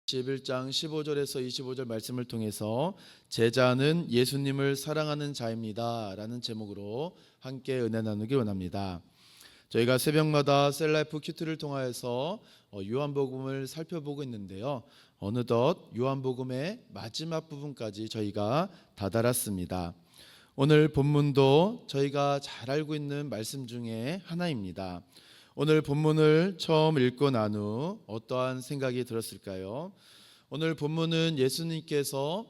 11장 15절에서 25절 말씀을 통해서 제자는 예수님을 사랑하는 자입니다 라는 제목으로 함께 은혜 나누기 원합니다. 저희가 새벽마다 셀라이프 큐트를 통하여서 요한복음을 살펴보고 있는데요, 어느덧 요한복음의 마지막 부분까지 저희가 다다랐습니다. 오늘 본문도 저희가 잘 알고 있는 말씀 중에 하나입니다. 오늘 본문을 처음 읽고 난 후 어떠한 생각이 들었을까요? 오늘 본문은 예수님께서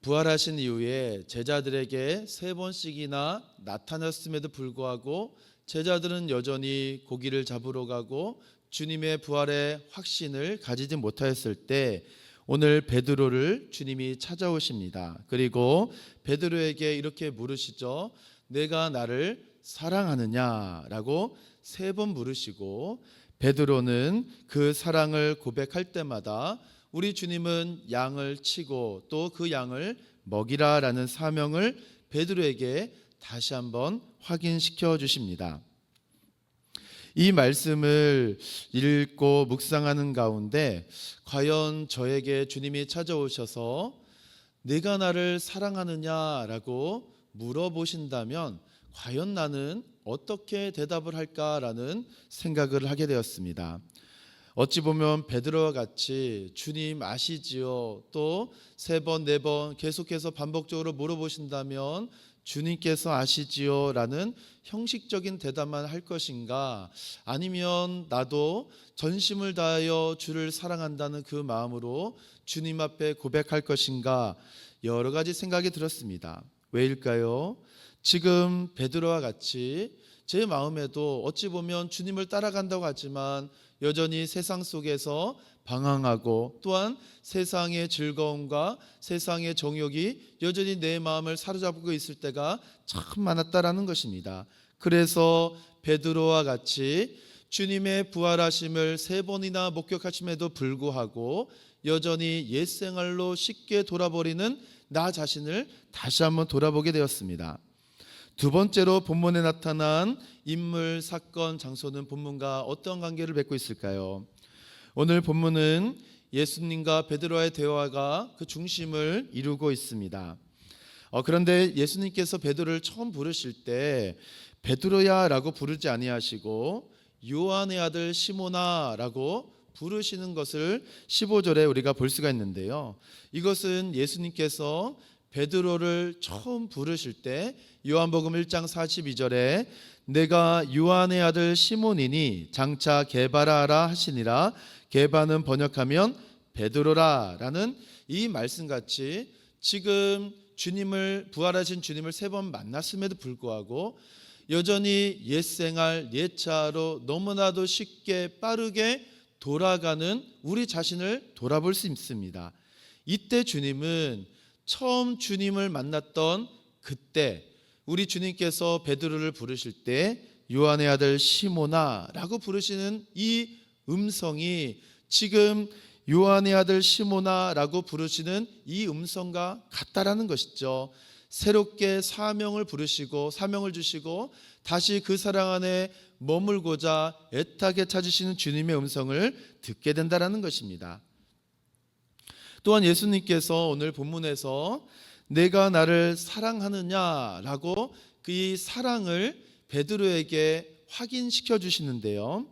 부활하신 이후에 제자들에게 3번씩이나 나타났음에도 불구하고 제자들은 여전히 고기를 잡으러 가고 주님의 부활의 확신을 가지지 못하였을 때 오늘 베드로를 주님이 찾아오십니다. 그리고 베드로에게 이렇게 물으시죠. 내가 나를 사랑하느냐라고 3번 물으시고, 베드로는 그 사랑을 고백할 때마다 우리 주님은 양을 치고 또 그 양을 먹이라라는 사명을 베드로에게 다시 한번 확인시켜 주십니다. 이 말씀을 읽고 묵상하는 가운데 과연 저에게 주님이 찾아오셔서 내가 나를 사랑하느냐라고 물어보신다면 과연 나는 어떻게 대답을 할까라는 생각을 하게 되었습니다. 어찌 보면 베드로와 같이 주님 아시지요? 또 3번, 4번 계속해서 반복적으로 물어보신다면 주님께서 아시지요? 라는 형식적인 대답만 할 것인가, 아니면 나도 전심을 다하여 주를 사랑한다는 그 마음으로 주님 앞에 고백할 것인가, 여러 가지 생각이 들었습니다. 왜일까요? 지금 베드로와 같이 제 마음에도 어찌 보면 주님을 따라간다고 하지만 여전히 세상 속에서 방황하고 또한 세상의 즐거움과 세상의 정욕이 여전히 내 마음을 사로잡고 있을 때가 참 많았다라는 것입니다. 그래서 베드로와 같이 주님의 부활하심을 3번이나 목격하심에도 불구하고 여전히 옛생활로 쉽게 돌아버리는 나 자신을 다시 한번 돌아보게 되었습니다. 두 번째로 본문에 나타난 인물, 사건, 장소는 본문과 어떤 관계를 맺고 있을까요? 오늘 본문은 예수님과 베드로의 대화가 그 중심을 이루고 있습니다. 그런데 예수님께서 베드로를 처음 부르실 때 베드로야 라고 부르지 아니하시고 요한의 아들 시몬아 라고 부르시는 것을 15절에 우리가 볼 수가 있는데요, 이것은 예수님께서 베드로를 처음 부르실 때 요한복음 1장 42절에 내가 요한의 아들 시몬이니 장차 게바라라 하시니라, 게바는 번역하면 베드로라 라는 이 말씀같이 지금 주님을, 부활하신 주님을 3번 만났음에도 불구하고 여전히 옛생활, 옛차로 너무나도 쉽게 빠르게 돌아가는 우리 자신을 돌아볼 수 있습니다. 이때 주님은 처음 주님을 만났던 그때 우리 주님께서 베드로를 부르실 때 요한의 아들 시몬아 라고 부르시는 이 음성이 지금 요한의 아들 시몬아 라고 부르시는 이 음성과 같다라는 것이죠. 새롭게 사명을 부르시고 사명을 주시고 다시 그 사랑 안에 머물고자 애타게 찾으시는 주님의 음성을 듣게 된다라는 것입니다. 또한 예수님께서 오늘 본문에서 내가 나를 사랑하느냐라고 그 사랑을 베드로에게 확인시켜 주시는데요,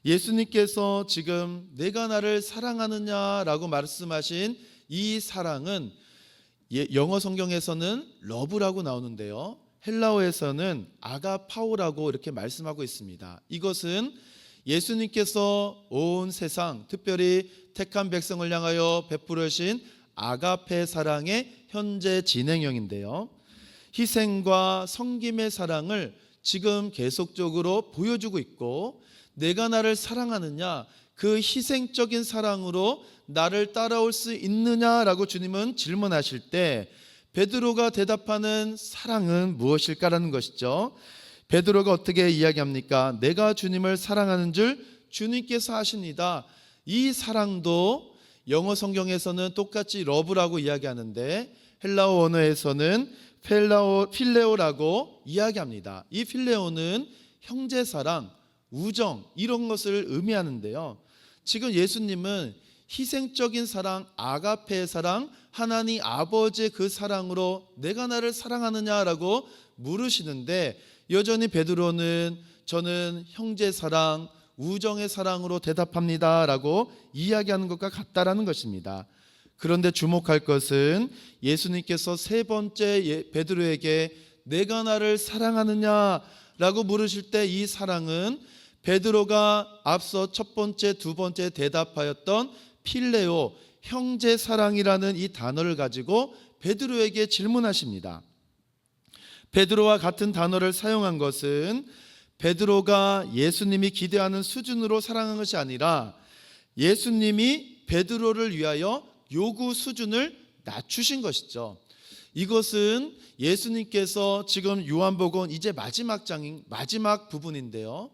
예수님께서 지금 내가 나를 사랑하느냐라고 말씀하신 이 사랑은 영어 성경에서는 러브라고 나오는데요, 헬라어에서는 아가파오라고 이렇게 말씀하고 있습니다. 이것은 예수님께서 온 세상, 특별히 택한 백성을 향하여 베풀으신 아가페 사랑의 현재 진행형인데요, 희생과 섬김의 사랑을 지금 계속적으로 보여주고 있고, 내가 나를 사랑하느냐, 그 희생적인 사랑으로 나를 따라올 수 있느냐라고 주님은 질문하실 때 베드로가 대답하는 사랑은 무엇일까라는 것이죠. 베드로가 어떻게 이야기합니까? 내가 주님을 사랑하는 줄 주님께서 아십니다. 이 사랑도 영어 성경에서는 똑같이 러브라고 이야기하는데 헬라어 원어에서는 필레오라고 이야기합니다. 이 필레오는 형제사랑, 우정 이런 것을 의미하는데요, 지금 예수님은 희생적인 사랑, 아가페의 사랑, 하나님 아버지의 그 사랑으로 내가 나를 사랑하느냐라고 물으시는데, 여전히 베드로는 저는 형제 사랑, 우정의 사랑으로 대답합니다라고 이야기하는 것과 같다라는 것입니다. 그런데 주목할 것은 예수님께서 세 번째 베드로에게 내가 나를 사랑하느냐라고 물으실 때 이 사랑은 베드로가 앞서 첫 번째, 두 번째 대답하였던 필레오, 형제 사랑이라는 이 단어를 가지고 베드로에게 질문하십니다. 베드로와 같은 단어를 사용한 것은 베드로가 예수님이 기대하는 수준으로 사랑한 것이 아니라 예수님이 베드로를 위하여 요구 수준을 낮추신 것이죠. 이것은 예수님께서 지금 요한복음 이제 마지막 장인 마지막 부분인데요.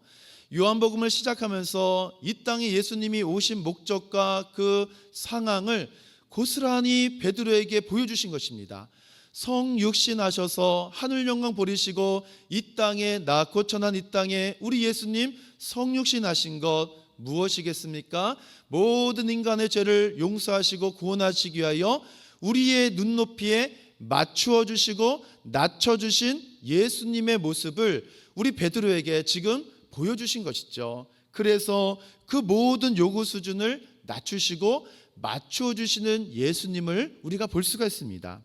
요한복음을 시작하면서 이 땅에 예수님이 오신 목적과 그 상황을 고스란히 베드로에게 보여주신 것입니다. 성육신하셔서 하늘 영광 버리시고 이 땅에 낳고 천한 이 땅에 우리 예수님 성육신하신 것 무엇이겠습니까? 모든 인간의 죄를 용서하시고 구원하시기 위하여 우리의 눈높이에 맞추어 주시고 낮춰 주신 예수님의 모습을 우리 베드로에게 지금 보여주신 것이죠. 그래서 그 모든 요구 수준을 낮추시고 맞추어 주시는 예수님을 우리가 볼 수가 있습니다.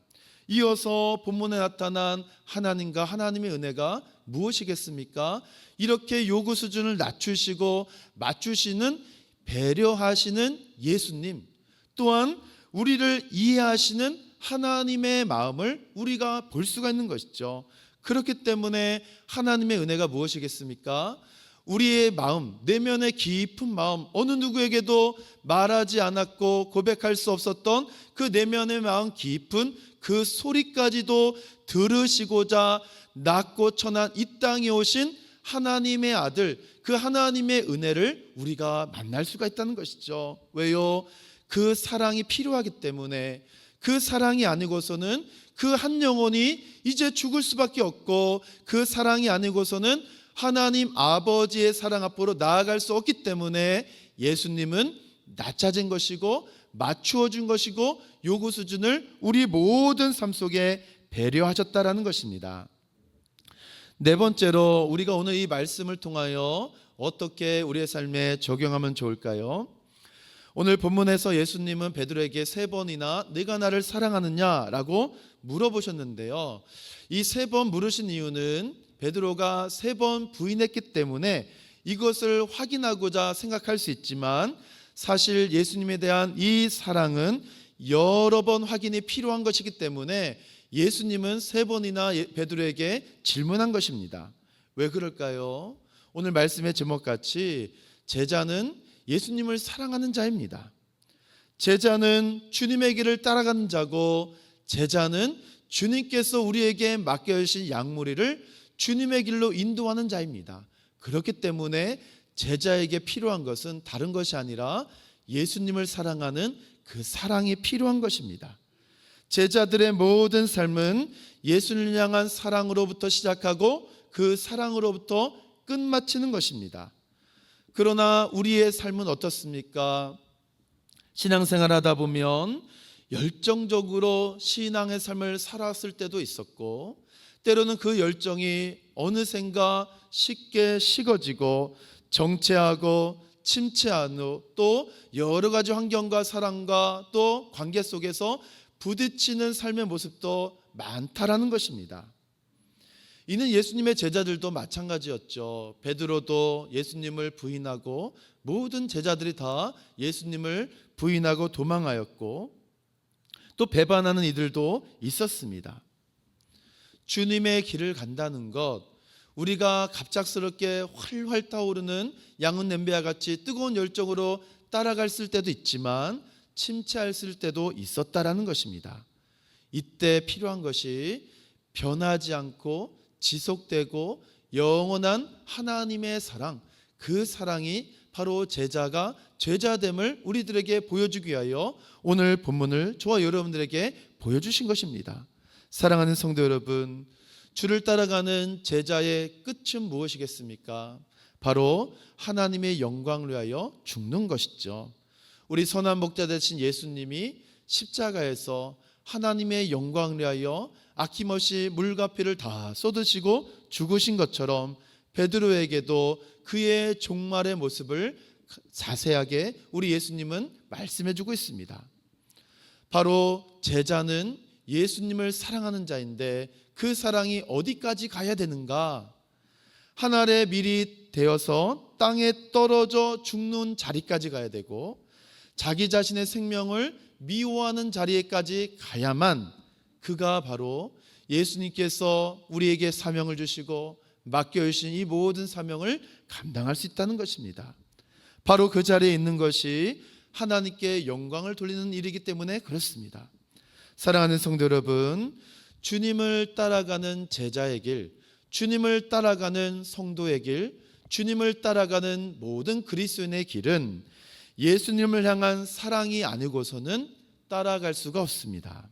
이어서 본문에 나타난 하나님과 하나님의 은혜가 무엇이겠습니까? 이렇게 요구 수준을 낮추시고 맞추시는 배려하시는 예수님, 또한 우리를 이해하시는 하나님의 마음을 우리가 볼 수가 있는 것이죠. 그렇기 때문에 하나님의 은혜가 무엇이겠습니까? 우리의 마음, 내면의 깊은 마음, 어느 누구에게도 말하지 않았고 고백할 수 없었던 그 내면의 마음 깊은 그 소리까지도 들으시고자 낮고 천한 이 땅에 오신 하나님의 아들, 그 하나님의 은혜를 우리가 만날 수가 있다는 것이죠. 왜요? 그 사랑이 필요하기 때문에. 그 사랑이 아니고서는 그 한 영혼이 이제 죽을 수밖에 없고, 그 사랑이 아니고서는 하나님 아버지의 사랑 앞으로 나아갈 수 없기 때문에 예수님은 낮춰진 것이고 맞추어 준 것이고 요구 수준을 우리 모든 삶 속에 배려하셨다라는 것입니다. 네 번째로 우리가 오늘 이 말씀을 통하여 어떻게 우리의 삶에 적용하면 좋을까요? 오늘 본문에서 예수님은 베드로에게 세 번이나 네가 나를 사랑하느냐라고 물어보셨는데요. 이 세 번 물으신 이유는 베드로가 세 번 부인했기 때문에 이것을 확인하고자 생각할 수 있지만, 사실 예수님에 대한 이 사랑은 여러 번 확인이 필요한 것이기 때문에 예수님은 세 번이나 베드로에게 질문한 것입니다. 왜 그럴까요? 오늘 말씀의 제목같이 제자는 예수님을 사랑하는 자입니다. 제자는 주님의 길을 따라가는 자고, 제자는 주님께서 우리에게 맡겨주신 양무리를 주님의 길로 인도하는 자입니다. 그렇기 때문에 제자에게 필요한 것은 다른 것이 아니라 예수님을 사랑하는 그 사랑이 필요한 것입니다. 제자들의 모든 삶은 예수님을 향한 사랑으로부터 시작하고 그 사랑으로부터 끝마치는 것입니다. 그러나 우리의 삶은 어떻습니까? 신앙생활 하다 보면 열정적으로 신앙의 삶을 살았을 때도 있었고, 때로는 그 열정이 어느샌가 쉽게 식어지고 정체하고 침체하고 또 여러 가지 환경과 사랑과 또 관계 속에서 부딪히는 삶의 모습도 많다라는 것입니다. 이는 예수님의 제자들도 마찬가지였죠. 베드로도 예수님을 부인하고 모든 제자들이 다 예수님을 부인하고 도망하였고, 또 배반하는 이들도 있었습니다. 주님의 길을 간다는 것, 우리가 갑작스럽게 활활 타오르는 양은 냄비와 같이 뜨거운 열정으로 따라갔을 때도 있지만 침체했을 때도 있었다라는 것입니다. 이때 필요한 것이 변하지 않고 지속되고 영원한 하나님의 사랑, 그 사랑이 바로 제자가 제자됨을 우리들에게 보여주기 위하여 오늘 본문을 저와 여러분들에게 보여주신 것입니다. 사랑하는 성도 여러분, 주를 따라가는 제자의 끝은 무엇이겠습니까? 바로 하나님의 영광을 위하여 죽는 것이죠. 우리 선한 목자 되신 예수님이 십자가에서 하나님의 영광을 위하여 아낌없이 물과 피를 다 쏟으시고 죽으신 것처럼 베드로에게도 그의 종말의 모습을 자세하게 우리 예수님은 말씀해 주고 있습니다. 바로 제자는 예수님을 사랑하는 자인데 그 사랑이 어디까지 가야 되는가? 하늘의 밀이 되어서 땅에 떨어져 죽는 자리까지 가야 되고 자기 자신의 생명을 미워하는 자리에까지 가야만 그가 바로 예수님께서 우리에게 사명을 주시고 맡겨주신 이 모든 사명을 감당할 수 있다는 것입니다. 바로 그 자리에 있는 것이 하나님께 영광을 돌리는 일이기 때문에 그렇습니다. 사랑하는 성도 여러분, 주님을 따라가는 제자의 길, 주님을 따라가는 성도의 길, 주님을 따라가는 모든 그리스도인의 길은 예수님을 향한 사랑이 아니고서는 따라갈 수가 없습니다.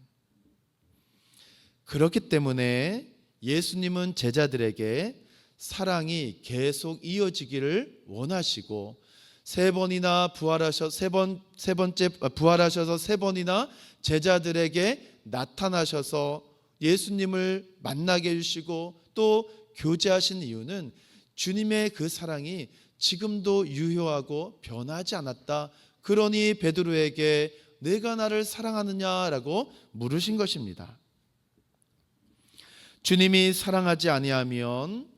그렇기 때문에 예수님은 제자들에게 사랑이 계속 이어지기를 원하시고 세 번째 부활하셔서 세 번이나 제자들에게 나타나셔서 예수님을 만나게 해주시고 또 교제하신 이유는 주님의 그 사랑이 지금도 유효하고 변하지 않았다. 그러니 베드로에게 내가 나를 사랑하느냐라고 물으신 것입니다. 주님이 사랑하지 아니하면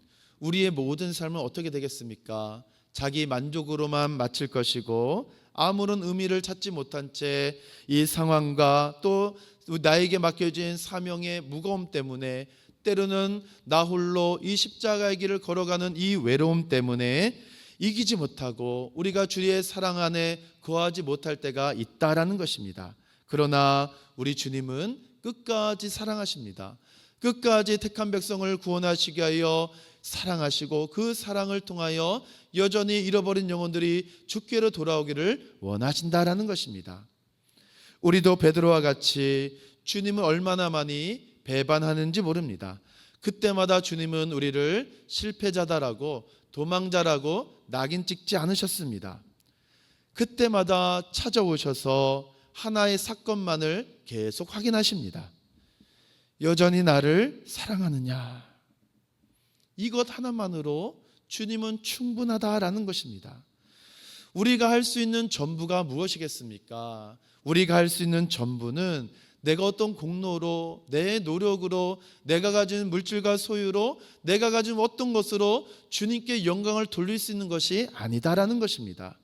우리의 모든 삶은 어떻게 되겠습니까? 자기 만족으로만 마칠 것이고 아무런 의미를 찾지 못한 채 이 상황과 또 나에게 맡겨진 사명의 무거움 때문에 때로는 나 홀로 이 십자가의 길을 걸어가는 이 외로움 때문에 이기지 못하고 우리가 주의 사랑 안에 거하지 못할 때가 있다라는 것입니다. 그러나 우리 주님은 끝까지 사랑하십니다. 끝까지 택한 백성을 구원하시기 위하여 사랑하시고 그 사랑을 통하여 여전히 잃어버린 영혼들이 주께로 돌아오기를 원하신다라는 것입니다. 우리도 베드로와 같이 주님을 얼마나 많이 배반하는지 모릅니다. 그때마다 주님은 우리를 실패자다라고 도망자라고 낙인 찍지 않으셨습니다. 그때마다 찾아오셔서 하나의 사건만을 계속 확인하십니다. 여전히 나를 사랑하느냐? 이것 하나만으로 주님은 충분하다라는 것입니다. 우리가 할 수 있는 전부가 무엇이겠습니까? 우리가 할 수 있는 전부는 내가 어떤 공로로, 내 노력으로, 내가 가진 물질과 소유로, 내가 가진 어떤 것으로 주님께 영광을 돌릴 수 있는 것이 아니다라는 것입니다.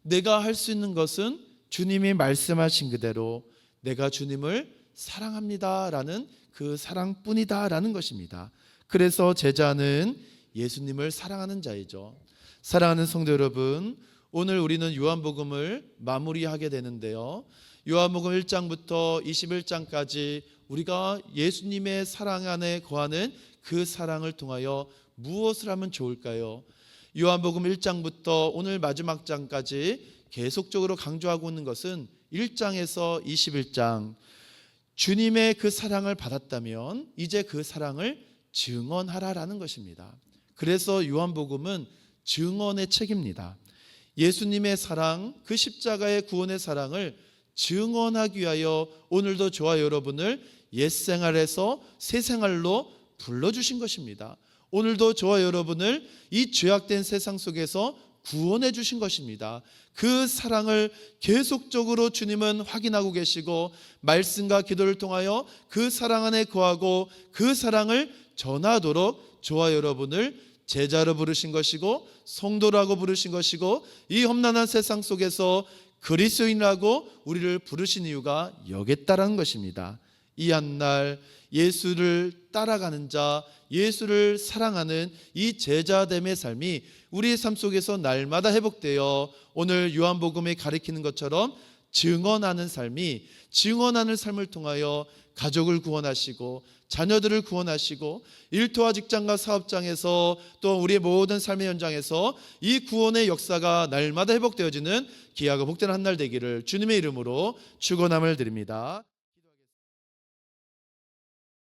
내가 할 수 있는 것은 주님이 말씀하신 그대로 내가 주님을 사랑합니다라는 그 사랑뿐이다라는 것입니다. 그래서 제자는 예수님을 사랑하는 자이죠. 사랑하는 성도 여러분, 오늘 우리는 요한복음을 마무리하게 되는데요. 요한복음 1장부터 21장까지 우리가 예수님의 사랑 안에 거하는 그 사랑을 통하여 무엇을 하면 좋을까요? 요한복음 1장부터 오늘 마지막 장까지 계속적으로 강조하고 있는 것은 1장에서 21장, 주님의 그 사랑을 받았다면 이제 그 사랑을 증언하라라는 것입니다. 그래서 요한복음은 증언의 책입니다. 예수님의 사랑, 그 십자가의 구원의 사랑을 증언하기 위하여 오늘도 저와 여러분을 옛생활에서 새생활로 불러주신 것입니다. 오늘도 저와 여러분을 이 죄악된 세상 속에서 구원해 주신 것입니다. 그 사랑을 계속적으로 주님은 확인하고 계시고 말씀과 기도를 통하여 그 사랑 안에 거하고 그 사랑을 전하도록 저와 여러분을 제자로 부르신 것이고 성도라고 부르신 것이고 이 험난한 세상 속에서 그리스도인이라고 우리를 부르신 이유가 여기있다라는 것입니다. 이 한날 예수를 따라가는 자, 예수를 사랑하는 이 제자됨의 삶이 우리의 삶 속에서 날마다 회복되어 오늘 요한복음이 가리키는 것처럼 증언하는 삶이, 증언하는 삶을 통하여 가족을 구원하시고 자녀들을 구원하시고 일터와 직장과 사업장에서 또 우리의 모든 삶의 현장에서 이 구원의 역사가 날마다 회복되어지는 귀하고 복된 한 날 되기를 주님의 이름으로 축원함을 드립니다.